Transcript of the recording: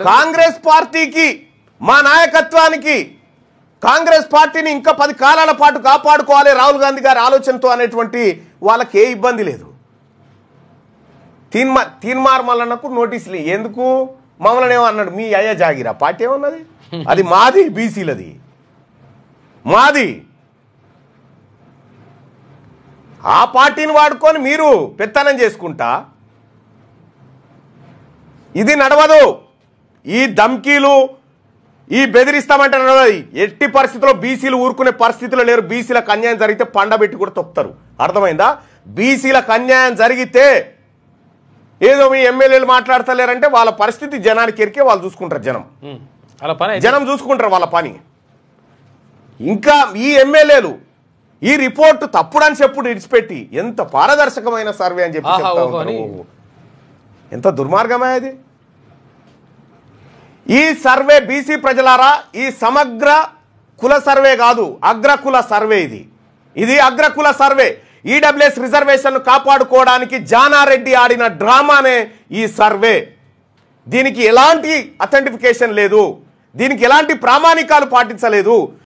కాంగ్రెస్ పార్టీకి మా నాయకత్వానికి కాంగ్రెస్ పార్టీని ఇంకా 10 కాలాల పాటు కాపాడుకోవాలి రాహుల్ గాంధీ గారి ఆలోచనతో అనేటువంటి వాళ్ళకి ఏ ఇబ్బంది లేదు. తీన్మార్ మల్లన్నకు నోటీసులు ఎందుకు మమ్మల్ని ఏమన్నాడు మీ అయ్య జాగిరా పార్టీ ఏమన్నది అది మాది బీసీలది మాది ఆ పార్టీని వాడుకొని మీరు పెత్తనం చేసుకుంటా ఇది నడవదు. ఈ ధమ్కీలు ఈ బెదిరిస్తామంటే నడవదు. ఎట్టి పరిస్థితుల్లో బీసీలు ఊరుకునే పరిస్థితిలో లేరు. బీసీలకు అన్యాయం జరిగితే పండబెట్టి కూడా తొక్కుతారు. అర్థమైందా? బీసీలకు అన్యాయం జరిగితే ఏదో మీ ఎమ్మెల్యేలు మాట్లాడతలేరంటే వాళ్ళ పరిస్థితి జనానికి ఎరికే వాళ్ళు చూసుకుంటారు. జనం చూసుకుంటారు వాళ్ళ పని. ఇంకా ఈ ఎమ్మెల్యేలు ఈ రిపోర్టు తప్పుడని చెప్పుడు ఇడిచిపెట్టి ఎంత పారదర్శకమైన సర్వే అని చెప్పి చెప్తా ఉంటారు. ఎంత దుర్మార్గమే అది. ఈ సర్వే బీసీ ప్రజలారా ఈ సమగ్ర కుల సర్వే కాదు అగ్రకుల సర్వే. ఇది అగ్రకుల సర్వే. ఈడబ్ల్యూఎస్ రిజర్వేషన్ కాపాడుకోవడానికి జానారెడ్డి ఆడిన డ్రామానే ఈ సర్వే. దీనికి ఎలాంటి అథెంటిఫికేషన్ లేదు. దీనికి ఎలాంటి ప్రామాణికాలు పాటించలేదు.